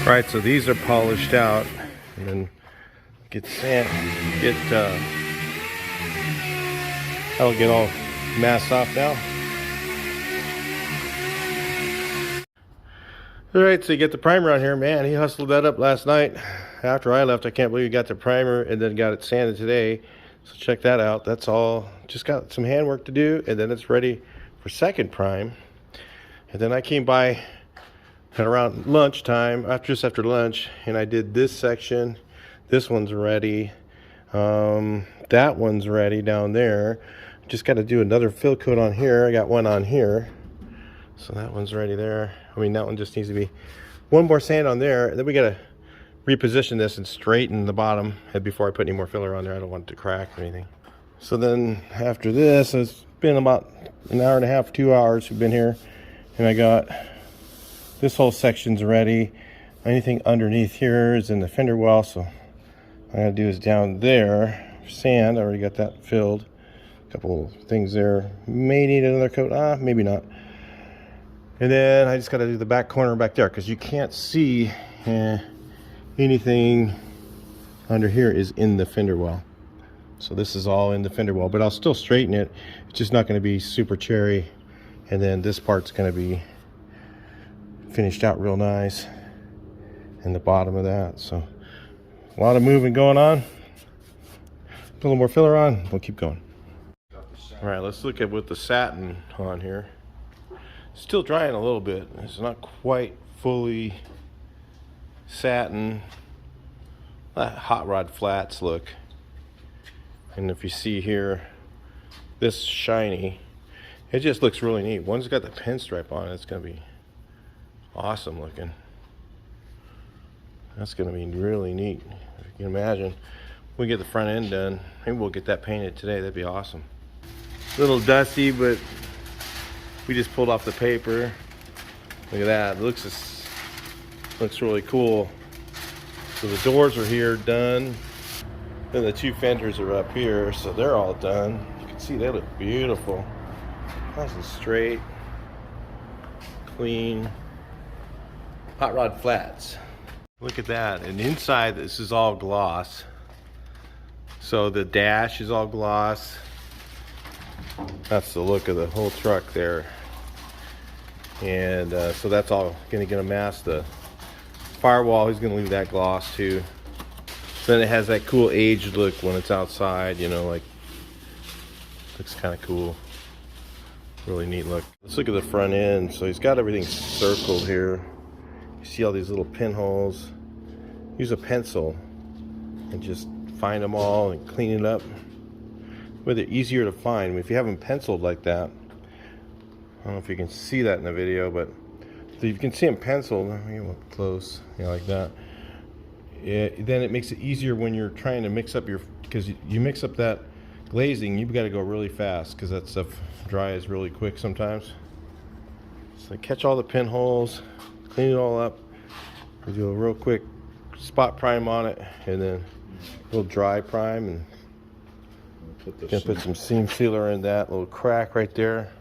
Right, so these are polished out, and then that'll get all masked off now. All right, so you get the primer on here. Man, he hustled that up last night after I left. I can't believe he got the primer and then got it sanded today. So check that out. That's all. Just got some handwork to do, and then it's ready for second prime. And then I came by at around lunchtime, just after lunch, and I did this section. This one's ready. That one's ready down there. Just got to do another fill coat on here. I got one on here, so that one's ready there. I mean, that one just needs to be one more sand on there, and then we got to reposition this and straighten the bottom before I put any more filler on there. I don't want it to crack or anything. So then after this, it's been about an hour and a half, 2 hours we've been here, and I got this whole section's ready. Anything underneath here is in the fender well, so all I gotta do is down there, sand. I already got that filled. A couple of things there. May need another coat, maybe not. And then I just gotta do the back corner back there, because you can't see anything under here is in the fender well. So this is all in the fender well, but I'll still straighten it. It's just not gonna be super cherry. And then this part's gonna be finished out real nice in the bottom of that. So a lot of moving going on. Put a little more filler on, we'll keep going. All right, let's look at with the satin on here. Still drying a little bit. It's not quite fully satin. That hot rod Flatz look. And if you see here, this shiny, it just looks really neat. One's got the pinstripe on it. It's gonna be awesome looking. That's gonna be really neat. If you can imagine, we get the front end done. Maybe we'll get that painted today. That'd be awesome. A little dusty, but we just pulled off the paper. Look at that. It looks really cool. So the doors are here done. Then the two fenders are up here, so they're all done. You can see they look beautiful. Nice and straight, clean. Hot rod Flatz. Look at that. And inside this is all gloss. So the dash is all gloss. That's the look of the whole truck there. And so that's all gonna get a mask. The firewall, he's gonna leave that gloss too. Then it has that cool aged look when it's outside, you know, like, looks kind of cool. Really neat look. Let's look at the front end. So he's got everything circled here. You see all these little pinholes. Use a pencil and just find them all and clean it up. But they're easier to find. If you have them penciled like that, I don't know if you can see that in the video, but so you can see them penciled. Let me get up close, you know, like that. Then it makes it easier when you're trying to mix up your, because you mix up that glazing, you've got to go really fast because that stuff dries really quick sometimes. So catch all the pinholes, clean it all up. We do a real quick spot prime on it, and then a little dry prime, and put some seam sealer in that little crack right there.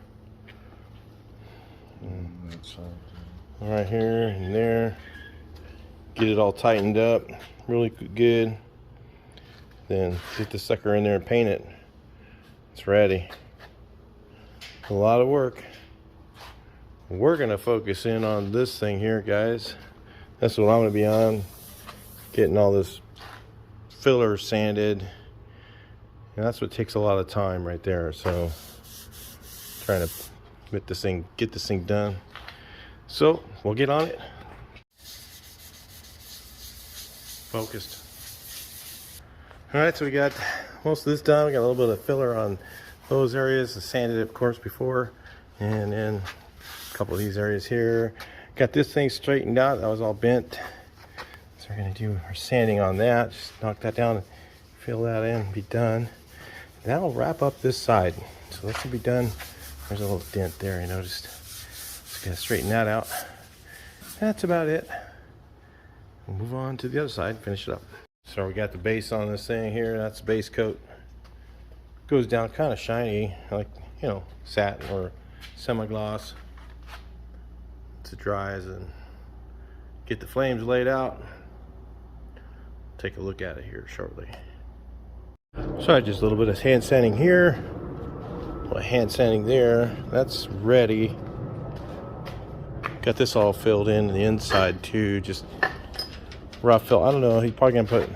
Right here and there. Get it all tightened up really good. Then get the sucker in there and paint it. It's ready. A lot of work. We're gonna focus in on this thing here, guys. That's what I'm gonna be on. Getting all this filler sanded. And that's what takes a lot of time right there. So trying to get this thing done. So we'll get on it. Focused. All right, so we got most of this done. We got a little bit of filler on those areas. I sanded it, of course, before, and then a couple of these areas here. Got this thing straightened out. That was all bent. So we're gonna do our sanding on that. Just knock that down and fill that in. Be done. That'll wrap up this side. So this will be done. There's a little dent there, I noticed. Just gotta straighten that out. That's about it. We'll move on to the other side, finish it up. So we got the base on this thing here. That's the base coat. Goes down kind of shiny, like, you know, satin or semi-gloss. To dries and get the flames laid out. Take a look at it here shortly. So I just a little bit of hand sanding here, a little hand sanding there. That's ready. Got this all filled in the inside too, just rough fill. I don't know, he's probably gonna put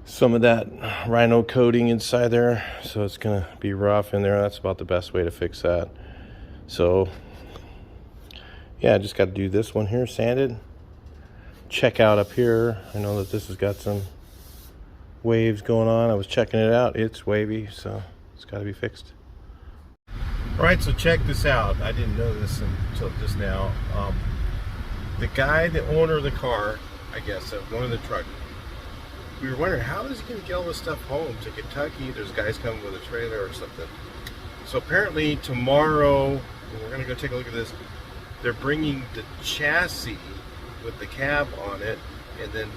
some of that rhino coating inside there, so it's gonna be rough in there. That's about the best way to fix that. So yeah, I just got to do this one here, sanded. Check out up here. I know that this has got some waves going on. I was checking it out. It's wavy, so it's got to be fixed. All right, so check this out. I didn't know this until just now. The guy, the owner of the car, I guess, one of the truck, we were wondering how is he going to get all this stuff home to Kentucky? There's guys coming with a trailer or something. So apparently tomorrow, we're going to go take a look at this. They're bringing the chassis with the cab on it, and then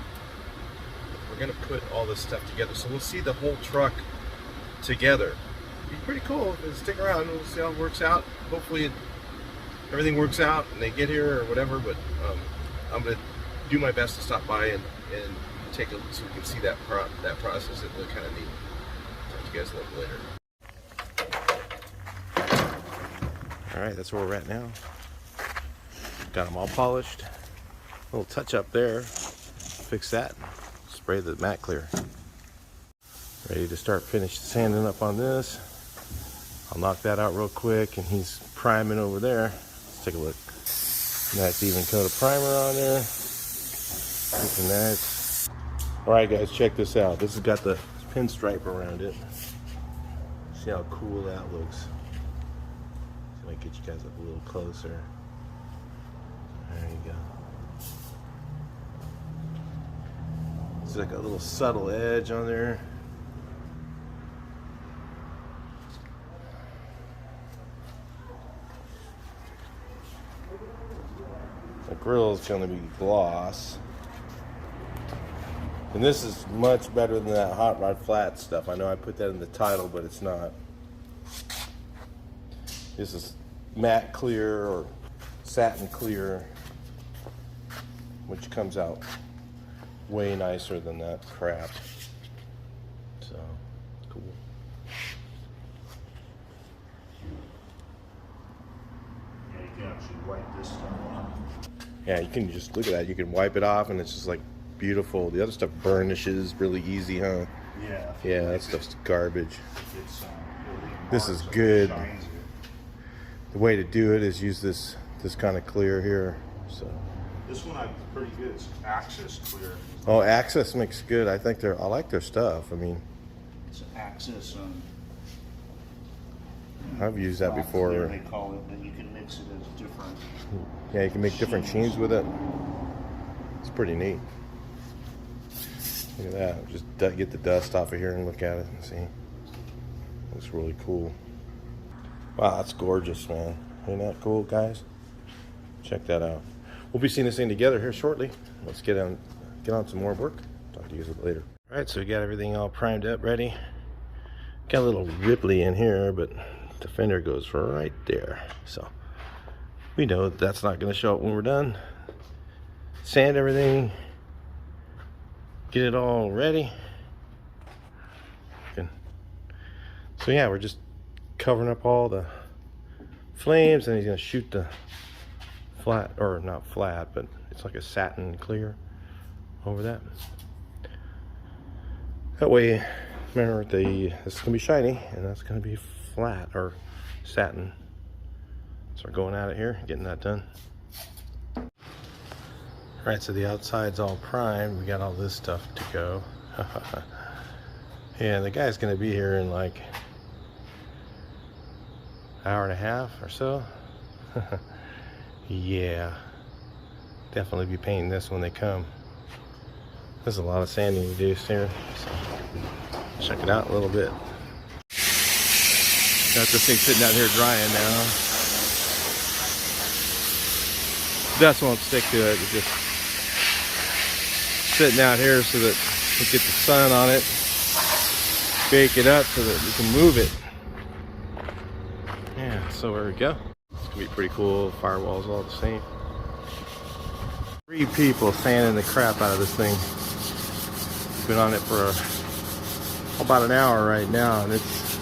we're going to put all this stuff together. So we'll see the whole truck together. It'll be pretty cool. Stick around and we'll see how it works out. Hopefully everything works out and they get here or whatever, but I'm going to do my best to stop by and take a look so we can see that process. It looked kind of neat. Talk to you guys a little later. All right, that's where we're at now. Got them all polished. A little touch up there. Fix that. Spray the matte clear. Ready to start sanding up on this. I'll knock that out real quick, and he's priming over there. Let's take a look. Nice even coat of primer on there. Looking nice. All right, guys, check this out. This has got the pinstripe around it. See how cool that looks. So I might get you guys up a little closer. There you go. It's like a little subtle edge on there. The grill is going to be gloss. And this is much better than that hot rod Flatz stuff. I know I put that in the title, but it's not. This is matte clear or satin clear, which comes out way nicer than that crap. So, cool. Yeah, you can actually wipe this stuff off. Yeah, you can just look at that. You can wipe it off, and it's just like beautiful. The other stuff burnishes really easy, huh? Yeah. Yeah, that stuff's garbage. It's, This is good. The way to do it is use this kind of clear here. So. This one I'm pretty good. It's Axis clear. Oh, Axis makes good. I like their stuff. I mean, It's Axis. I've used that before. Clear, they call it, and you can mix it as different. Yeah, you can make different sheens with it. It's pretty neat. Look at that. Just get the dust off of here and look at it and see. Looks really cool. Wow, that's gorgeous, man. Ain't that cool, guys? Check that out. We'll be seeing this thing together here shortly. Let's get on some more work. Talk to you guys later. All right, so we got everything all primed up, ready. Got a little ripply in here, but the fender goes right there. So we know that's not going to show up when we're done. Sand everything. Get it all ready. So yeah, we're just covering up all the flames, and he's going to shoot the flat, or not flat, but it's like a satin clear over that. That way, remember, this is gonna be shiny, and that's gonna be flat or satin. So we're going at it here, getting that done. All right, so the outside's all primed. We got all this stuff to go. Yeah, the guy's gonna be here in like an hour and a half or so. Yeah, definitely be painting this when they come. There's a lot of sanding to do here, so check it out a little bit. Got this thing sitting out here drying now. Dust won't stick to it. It's just sitting out here so that we get the sun on it, bake it up so that we can move it. Yeah, so there we go. It's gonna be pretty cool. Firewall's all the same. 3 people sanding the crap out of this thing. Been on it for about an hour right now, and it's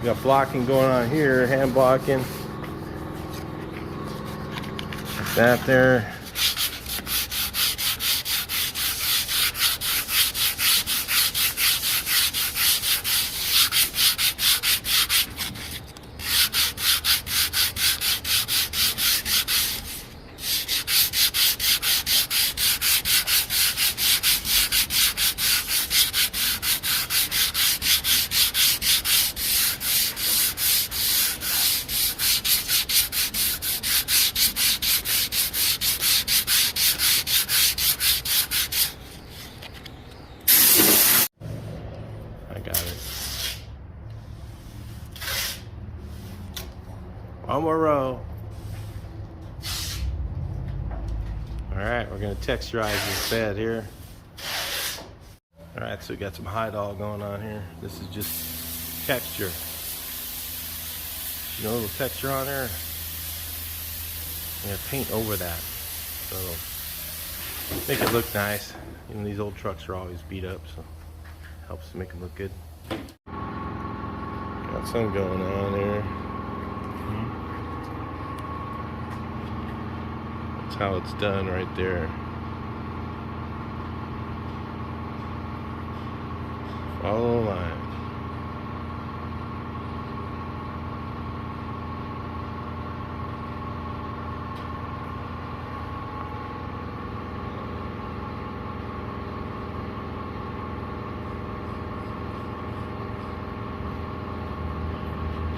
got blocking going on here, hand blocking. Like that there. I got it. One more row. Alright, we're going to texturize this bed here. Alright, so we got some high dog going on here. This is just texture. You know, a little texture on there. I'm going to paint over that. So, make it look nice. You know, these old trucks are always beat up, so helps to make them look good. Got some going on there. That's how it's done right there. Follow the line.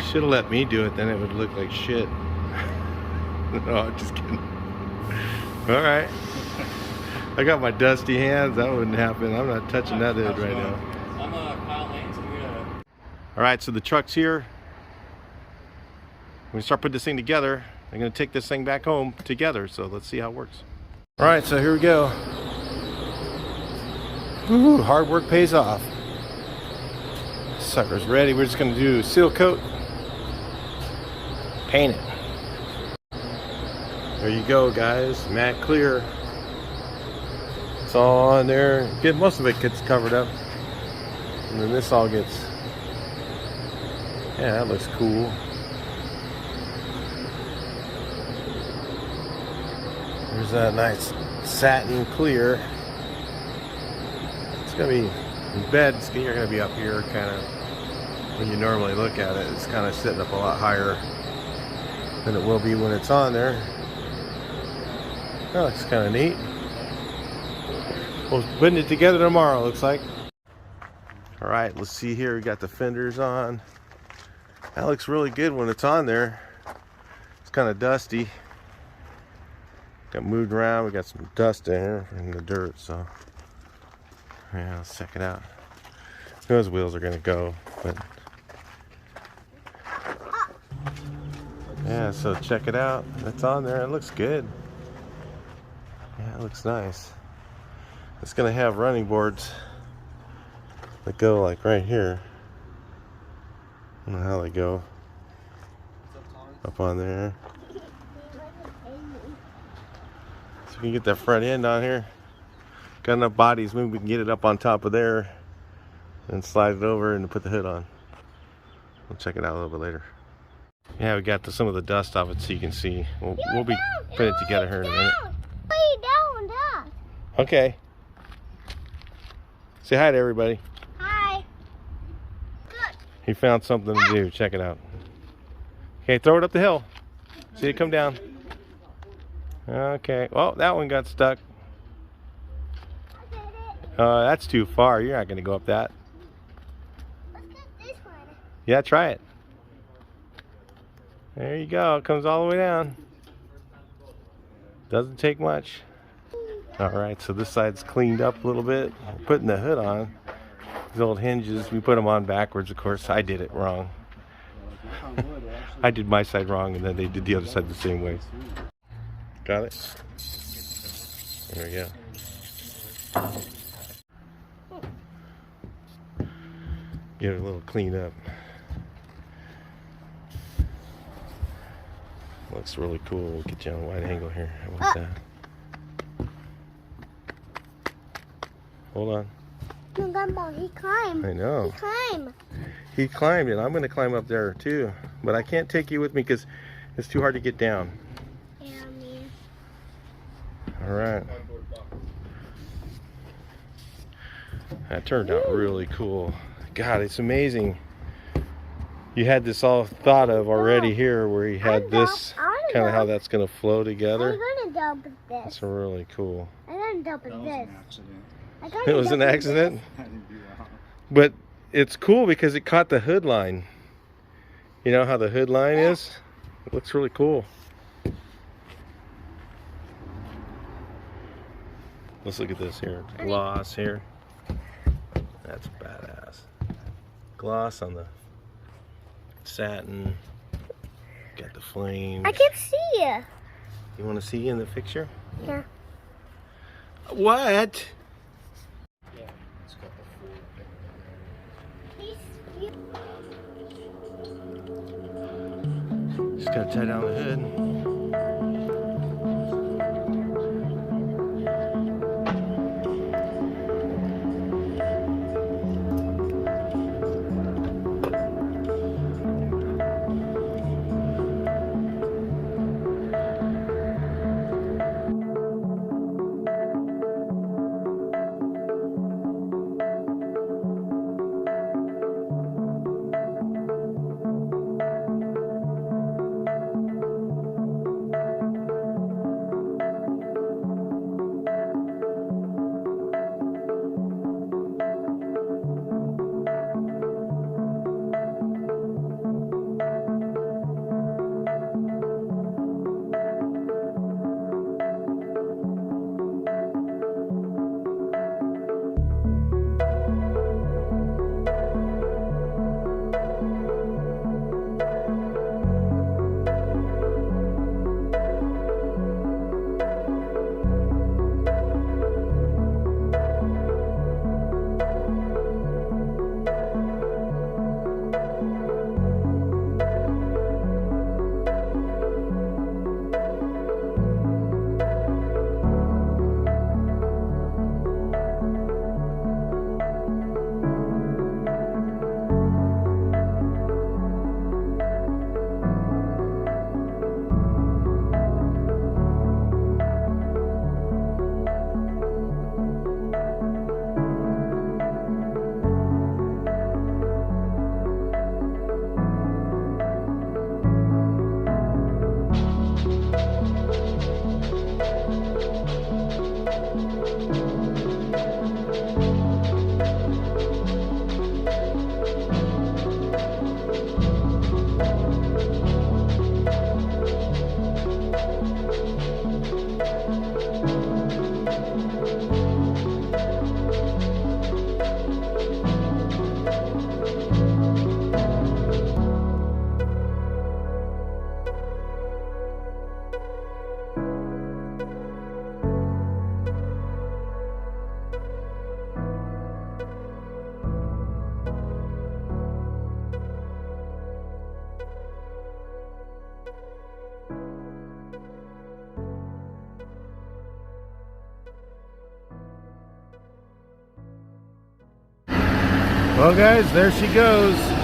Should have let me do it, then it would look like shit. No, I'm just kidding. Alright. I got my dusty hands, that wouldn't happen. I'm not touching that hood right now. I'm Kyle Haynes, and we're gonna... Alright, so the truck's here. We're gonna start putting this thing together. I'm gonna take this thing back home together, so let's see how it works. Alright, so here we go. Woo, hard work pays off. Sucker's ready. We're just gonna do seal coat. Paint it. There you go, guys. Matte clear. It's all on there. Most of it gets covered up, and then this all gets. Yeah, that looks cool. There's that nice satin clear. It's gonna be in bed. You're gonna be up here, kind of. When you normally look at it, it's kind of sitting up a lot higher than it will be when it's on there. That looks kind of neat. We'll put it together tomorrow, looks like. All right, let's see here. We got the fenders on. That looks really good when it's on there. It's kind of dusty. Got moved around. We got some dust in here in the dirt, so yeah, let's check it out. Those wheels are gonna go, but yeah, so check it out. It's on there. It looks good. Yeah, it looks nice. It's gonna have running boards that go like right here. I don't know how they go up on there. So we can get that front end on here. Got enough bodies, maybe we can get it up on top of there and slide it over and put the hood on. We'll check it out a little bit later. Yeah, we got some of the dust off it so you can see. We'll be putting it together here in a minute. Okay. Say hi to everybody. Hi. Good. He found something to do. Check it out. Okay, throw it up the hill. See it come down. Okay. Well, that one got stuck. That's too far. You're not going to go up that. Let's get this one. Yeah, try it. There you go. It comes all the way down. Doesn't take much. Alright, so this side's cleaned up a little bit. We're putting the hood on. These old hinges, we put them on backwards, of course. I did it wrong. I did my side wrong, and then they did the other side the same way. Got it? There we go. Get it a little cleaned up. Looks really cool. We'll get you on a wide angle here. How about that? Hold on. No, Gumball, he climbed. I know. He climbed. He climbed it. I'm going to climb up there too. But I can't take you with me because it's too hard to get down. Yeah, man. All right. That turned out really cool. God, it's amazing. You had this all thought of already here where you had this, kind of how that's going to flow together. I'm gonna dump this. That's really cool. I'm gonna dump That was this. an accident. I'm gonna It was an dump accident, I didn't do that. but it's cool because it caught the hood line. You know how the hood line is? It looks really cool. Let's look at this here. Gloss here. That's badass. Gloss on the satin. Got the flames. I can see you. You want to see in the picture? Yeah. What? Yeah, it's got the full. Just gotta tie down the hood. Well guys, there she goes.